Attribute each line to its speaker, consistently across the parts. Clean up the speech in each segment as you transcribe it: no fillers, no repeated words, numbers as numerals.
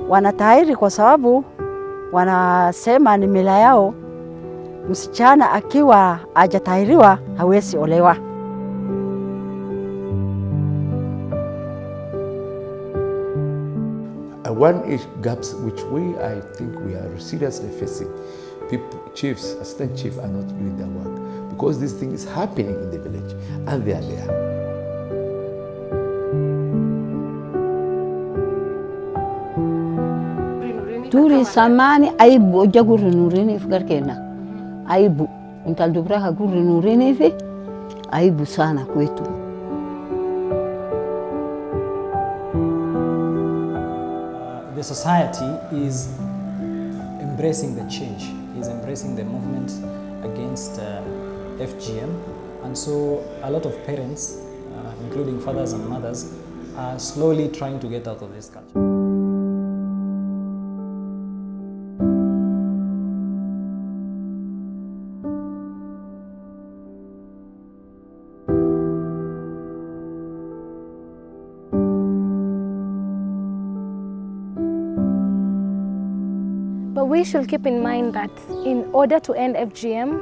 Speaker 1: wanatahiri kwa sababu wanasema ni mila yao, msichana akiwa hajatahiriwa hawezi olewa.
Speaker 2: One is gaps which I think we are seriously facing. People, chiefs, assistant chiefs are not doing their work because this thing is happening in the village and they are there.
Speaker 3: Turi samani aibu jaguri nurini fikarkena. Aibu intaldubra haguri nurini fi aibu sana kwetu.
Speaker 4: The society is embracing the change, is embracing the movement against FGM, and so a lot of parents, including fathers and mothers, are slowly trying to get out of this culture.
Speaker 5: But we should keep in mind that in order to end FGM,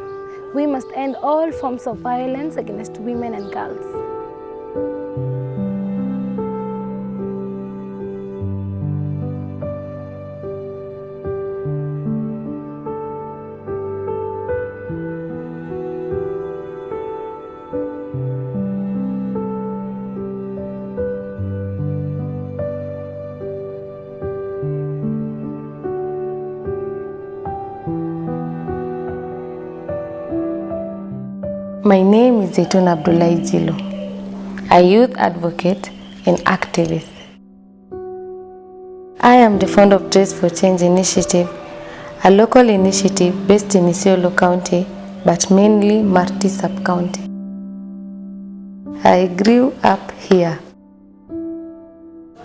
Speaker 5: we must end all forms of violence against women and girls.
Speaker 6: My name is Zeituna Abdullahi, a youth advocate and activist. I am the founder of Dress for Change Initiative, a local initiative based in Isiolo County, but mainly Marti Sub-County. I grew up here.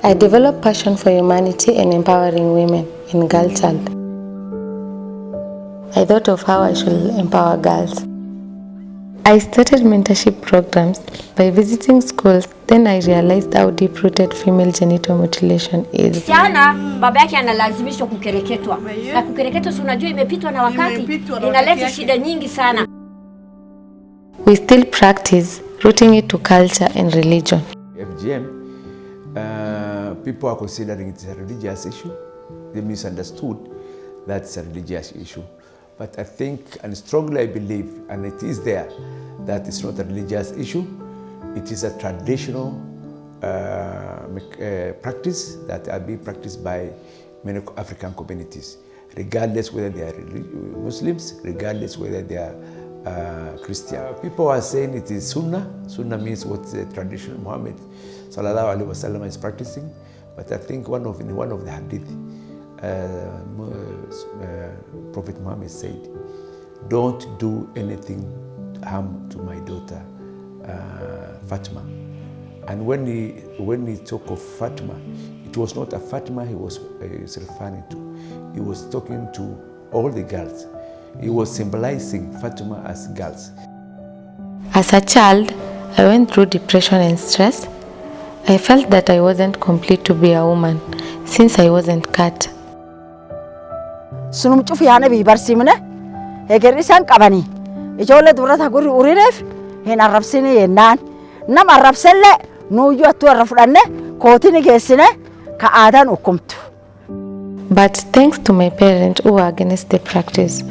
Speaker 6: I developed passion for humanity and empowering women in girl child. I thought of how I should empower girls. I started mentorship programs by visiting schools. Then I realized how deep-rooted female genital mutilation is.
Speaker 7: Msichana baba yake analazimishwa kukereketwa. Na kukereketwa si unajua imepitwa na wakati, inaleta shida nyingi sana.
Speaker 6: We still practice rooting it to culture and religion.
Speaker 2: FGM, people are considering it a religious issue. They misunderstood that it's a religious issue. But I think, and strongly I believe, and it is there, that it's not a religious issue. It is a traditional practice that are being practiced by many African communities, regardless whether they are Muslims, regardless whether they are Christian. People are saying it is Sunnah. Sunnah means what the traditional Muhammad sallallahu alaihi wasallam is practicing. But I think one of the hadith, Prophet Muhammad said, "Don't do anything harm to my daughter Fatima." And when he talked of Fatima, it was not a Fatima he was referring to. He was talking to all the girls. He was symbolizing Fatima as girls.
Speaker 6: As a child, I went through depression and stress. I felt that I wasn't complete to be a woman since I wasn't cut.
Speaker 1: Sunum cufi yana bi barsimne hegerri san qabani ijole durata guri urinef hin arabsini yennan nam arabselle nuyu atu arafdanne kotini gesine ka aadan ukumtu.
Speaker 6: But thanks to my parents who were against the practice.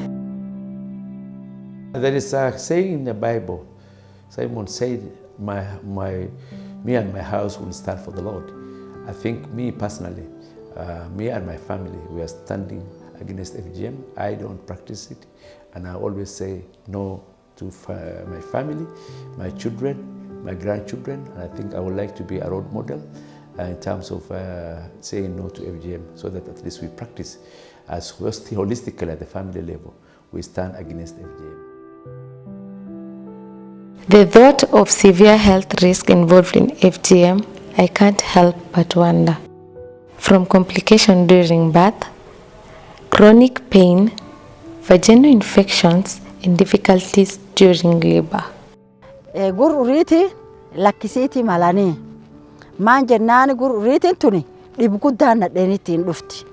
Speaker 2: There is a saying in the Bible. Simon said, me and my house will stand for the Lord. I think me personally, me and my family, we are standing against FGM. I don't practice it, and I always say no to my family, my children, my grandchildren, and I think I would like to be a role model in terms of saying no to FGM, so that at least we practice as holistically at the family level. We stand against FGM.
Speaker 6: The thought of severe health risk involved in FGM, I can't help but wonder. From complication during birth, chronic pain, vaginal infections, and difficulties during labor.
Speaker 1: Gururiti lakkisiti malani. Man jennani gururitin tuni dhibguddan nadhenitiin dhufti.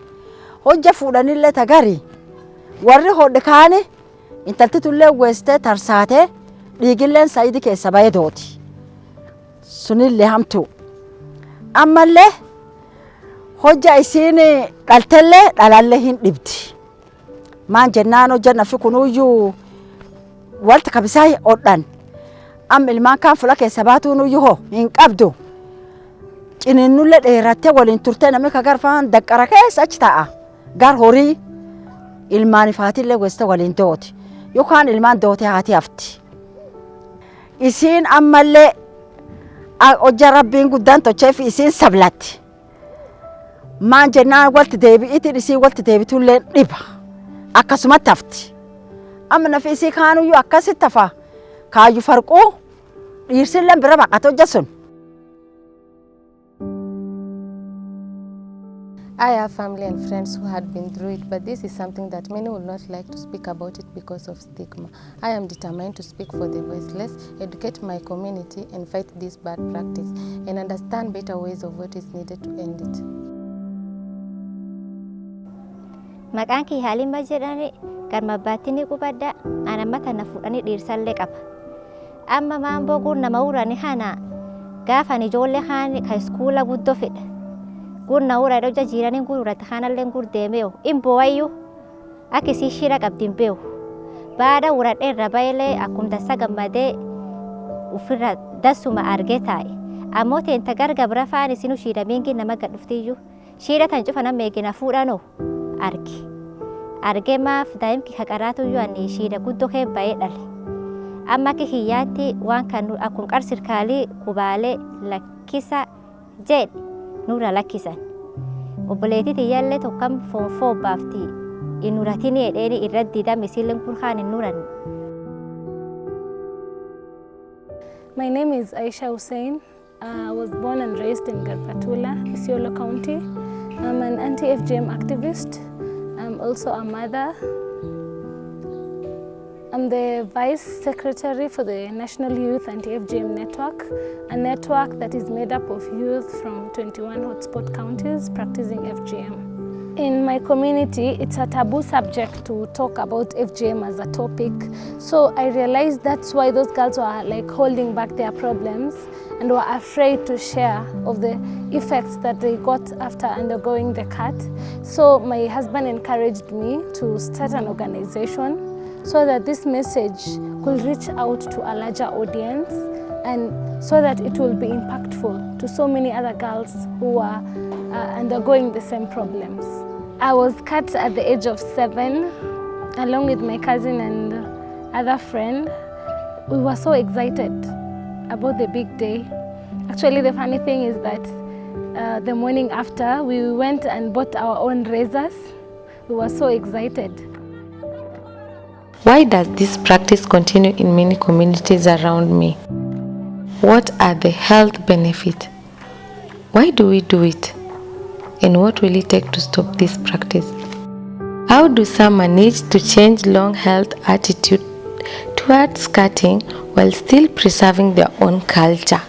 Speaker 1: hojja fuudhanillee tagari warri hodhe kaani intalti tullee weste tarsaate dhiigilleen sayidi keessa ba'ee dooti sunillee hamtu ammallee hojja isiin dhaltellee dhalallee hin dhibdi maan jennaan hojja nafi kunuyyuu walta kabisaa odhan am ilmaan kan fula keessa baatuunuyyuu ho hin qabdu cininnulle dheerattee waliin turtee namni ka garfaan daqqara keessa achi ta'a gar horii ilmaan ifaatillee weste waliin dooti yookaan ilmaan doote haati hafti isiin ammallee hojja rabbiin guddaan tocheef isiin sablatti maan jennaan walti deebi'itiin isiin walti deebitullee dhiba akkasumatti hafti amma nafi isii kaanuyyuu akkasitti hafa kaayyu farquu dhiirsilleen bira baqate hojja sun.
Speaker 6: I have family and friends who had been through it, but this is something that many will not like to speak about it because of stigma. I am determined to speak for the voiceless, educate my community and fight this bad practice and understand better ways of what is needed to end it.
Speaker 8: Maqaan kee Haalima jedhani garma baatini qubadda anamata na fuudhani dhiirsallee qaba. Amma maamboo gur nama urani hana gaafa ni ijoollee haan ka iskuula guddoo fedha. Gur na ura doja jirani gur urata hanallee gur deemeo imbo wayyu akkasii shira qabdin beewu. Baada uradhee irra baay'ee akkumta sagammadee ufirra dasuma argee taa'e. Ammoo teenta gargabra faan isinu shiidha miingi nama gadhuftiyyuu shiidha tan cufa nama eegina fuudhanoo arge maaf daa'imki haqaraatuyyuu ani shiidha guddoo kee ba'ee dhale. Amma ki hiyyaatti waan kan akkun qar sirkaalii kubaalee lakkisa jedhe nura lakkisan. Obboleetii tiyyaallee tokkam foonfoo baafti inuratini edheeni irratti diidame isilleen kurkaan inuran.
Speaker 5: My name is Aisha Hussein. I was born and raised in Garbatula, Isiolo County. I'm an anti-FGM activist. I'm also a mother. I'm the Vice Secretary for the National Youth Anti-FGM Network, a network that is made up of youth from 21 hotspot counties practicing FGM. In my community, it's a taboo subject to talk about FGM as a topic. So I realized that's why those girls were like holding back their problems and were afraid to share of the effects that they got after undergoing the cut. So my husband encouraged me to start an organization so that this message could reach out to a larger audience and so that it will be impactful to so many other girls who are undergoing the same problems. I was cut at the age of 7 along with my cousin and other friend. We were so excited about the big day. Actually, the funny thing is that the morning after, we went and bought our own razors. We were so excited.
Speaker 6: Why does this practice continue in many communities around me? What are the health benefits? Why do we do it? And what will it take to stop this practice? How do some manage to change long-held attitude towards cutting while still preserving their own culture?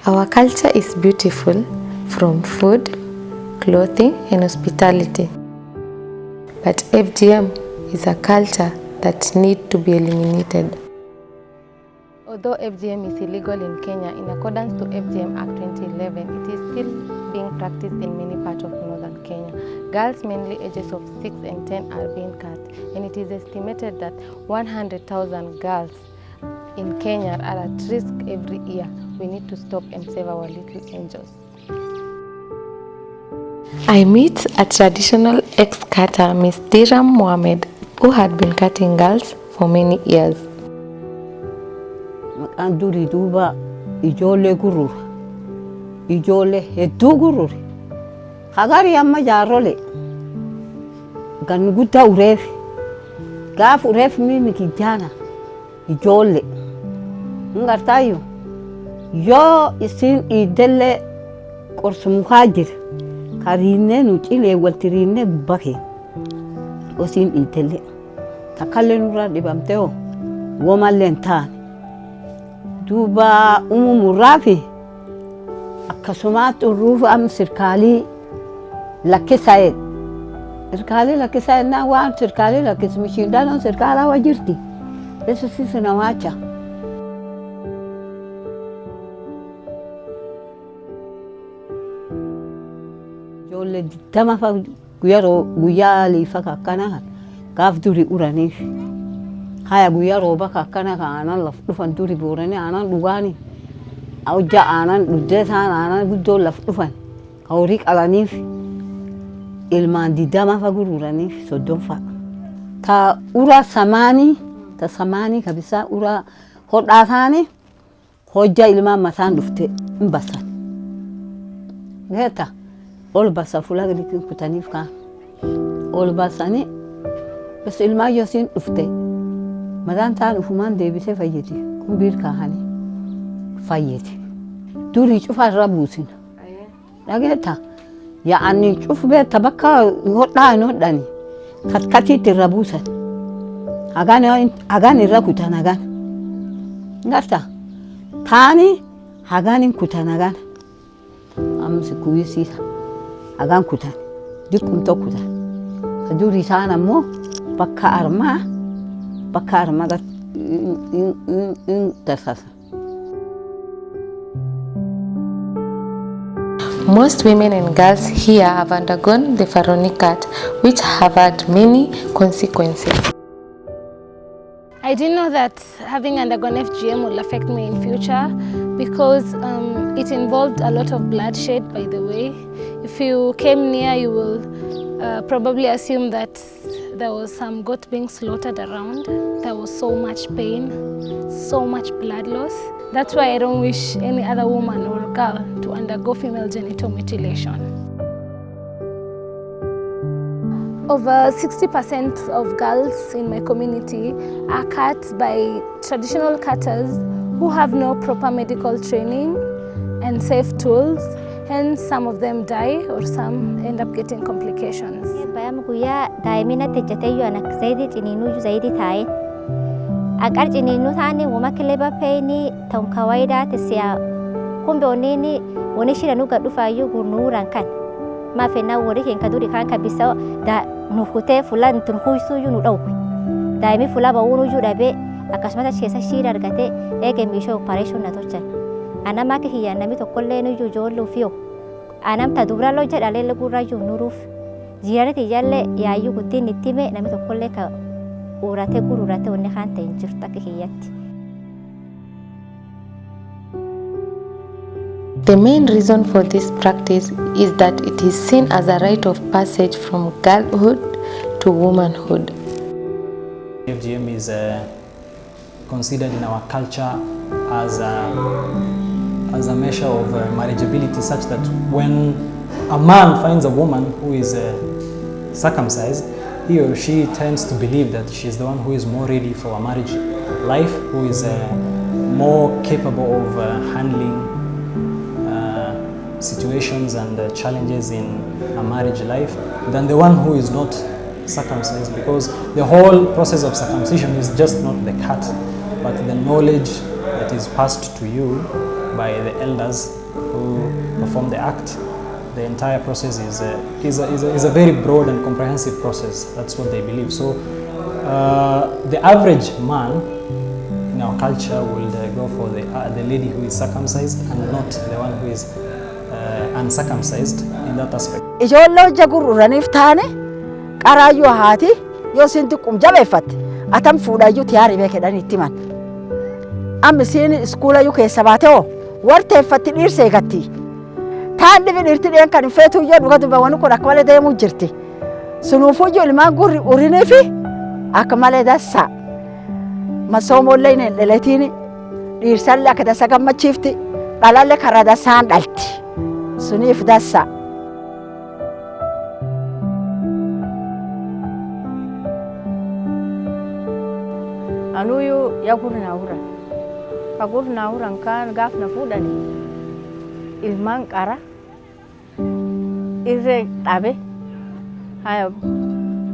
Speaker 6: Our culture is beautiful, from food, clothing, and hospitality. But FGM is a culture that needs to be eliminated. Although FGM is illegal in Kenya, in accordance to FGM Act 2011, it is still being practiced in many parts of northern Kenya. Girls, mainly ages of 6 and 10, are being cut, and it is estimated that 100,000 girls in Kenya are at risk every year. We need to stop and save our little angels. I meet a traditional ex-cutter, Miss Diram Mohammed, who had been cutting girls for many years.
Speaker 3: Anduri duba ijole gurur, ijole hedu gurur. Hagari amma jarole, gan guta uref, gaf uref mimi kijana, ijole. Ngartayo, yo isin idelle korsu muhajir, karine nuchile waltirine bake, osin idelle. Takalle nura dibamteo, woma lentani. Duba murafi akkasumat uruf am sirkali lakkisa'e sirkaalee lakkisa'e na waan sirkaalee lakkis mishiindaan sirkaalaa wajirti esusi na waacha jolle dama fa guyyaa liifa kakkana gaaf duri uraniif haya guyyaa rooba kakkana aanan laf dhufan duri booranii aanan dhugaani hojja aanan dhuddee isaan aanan guddoo laf dhufan horii qalaniif ilmaan didama fa gururaniif soddonfa ta ura samaanii kabisa ura hodhaasaani hojja ilmaan mataan dhufte hin basan geeta ol basa fuula gadiitiin kutaniif kaan ol basanii bas ilmaan yoosiin dhufte mataan taan ufumaan deebisee fayyeti kun biir kaahanii fayyeti durii cufaa irra buusin dhageeta yaa'anii cuf beeta bakka hodhaa hin hodhani katkatiitti irra buusan hagaan irra kutan hagaan garta taani hagaan hin kutan hagaan amsi kuwisiisa hagaan kutan diqqum tokkutan ka durii isaan ammoo bakka armaa in tarsasa.
Speaker 6: Most women and girls here have undergone the pharaonic cut, which have had many consequences.
Speaker 5: I didn't know that having undergone FGM will affect me in future because it involved a lot of bloodshed, by the way. If you came near, you will probably assume that there was some goat being slaughtered around. There was so much pain, so much blood loss. That's why I don't wish any other woman or girl to undergo female genital mutilation. Over 60% of girls in my community are cut by traditional cutters who have no proper medical training and safe tools. Hence, some of them die or some end up getting complications.
Speaker 8: Agar jininu thani wama kileba peni tom kawaida tisia kumbe onini onishira nuga dufayu gunuran kan ma fena wori ken kaduri kan kabisa da nukute fulan tunkuisu yu nudau da mi fula ba wonu ju dabe akasmata chesa shira argate ege misho operation na tocha ana ma ke hiya nami to kolle no ju jollu fio anam ta dubra lo jada le gurra ju nuruf ziyare ti jalle ya yu gutin nitime nami to kolle ka urate gururate onne khante injirta ke hiyati.
Speaker 6: The main reason for this practice is that it is seen as a rite of passage from girlhood to womanhood.
Speaker 4: FGM is considered in our culture as a measure of marriageability, such that when a man finds a woman who is circumcised, he or she tends to believe that she is the one who is more ready for a marriage life, who is more capable of handling situations and challenges in a marriage life than the one who is not circumcised, because the whole process of circumcision is just not the cut, but the knowledge that is passed to you by the elders who perform the act. The entire process is a very broad and comprehensive process. That's what they believe. So the average man in our culture will go for the lady who is circumcised and not the one who is uncircumcised in that aspect.
Speaker 1: Ijoollee hojja gururaniif taane qaraayyuu haati yoo sinti qumjabeeffatte atam fuudhayyuu tiyaarii beekedhan itti man. Amma isiin iskuulayyuu keessa baatee warteeffatti dhiirsa eegatti. Taan dhibi dhiirti dhiyeen kan hin feetu iyyuu dhuga duba wani kun akka malee deemuu jirti. Sunuufuu iyyuu ilmaan gurri urinii fi akka malee dassa. Masoomoollee hin dhalatiin dhiirsallee akka dassa gammachiifti dhalallee karaa dassaan dhalti. Suniif dassa.
Speaker 9: Anuyu ya gurnaawura. Ka gurnaawuran kan gaaf na fuudhani. Ilmaan qara irree dhabe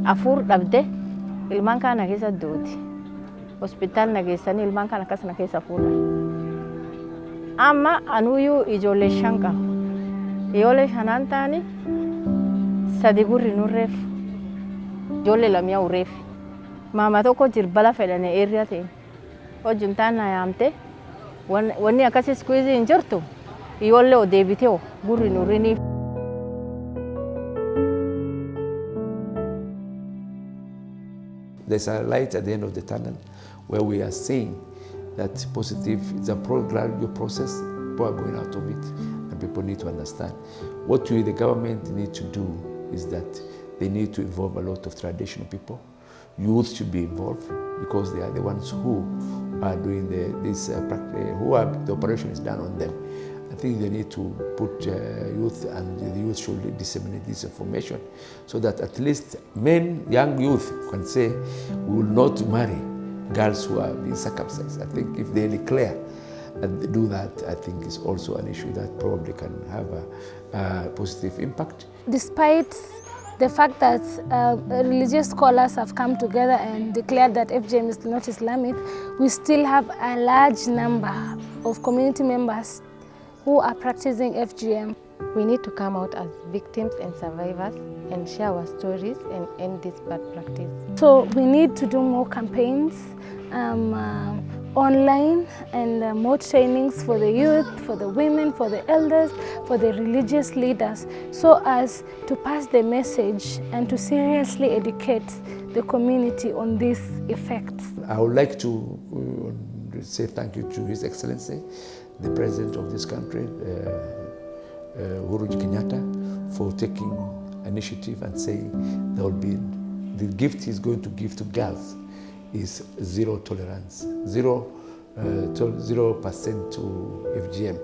Speaker 9: afur dhabde ilmaan kana keessa duuti. Hospitaal nageessanii ilmaan kana akkasuma keessa fuudhan. Amma anuyu ijoollee shan qaba. Ijoollee shanan taani sadi gurri nurreef ijoollee lamyaa urreef maama tokko jirbala fedhane eerriya ta'e hojjum taana yaamte wanni akkasii squeeze hin jirtu ijoollee deebitee gurri nurriniif.
Speaker 2: There's a light at the end of the tunnel where we are seeing that positive, it's a gradual process, people are going out of it, and people need to understand. What we, the government, need to do is that they need to involve a lot of traditional people. Youth should be involved because they are the ones who are doing the operation is done on them. I think they need to put youth, and the youth should disseminate this information so that at least young youth can say, we will not marry girls who are being circumcised. I think if they declare and they do that, I think is also an issue that probably can have a positive impact.
Speaker 5: Despite the fact that religious scholars have come together and declared that FGM is not Islamic, we still have a large number of community members who are practicing FGM.
Speaker 6: We need to come out as victims and survivors and share our stories and end this bad practice.
Speaker 5: So we need to do more campaigns online and more trainings for the youth, for the women, for the elders, for the religious leaders, so as to pass the message and to seriously educate the community on these effects.
Speaker 2: I would like to say thank you to His Excellency, the President of this country, Uhuru Kenyatta, for taking initiative and saying there will be the gift he's going to give to girls is zero tolerance, 0% to FGM.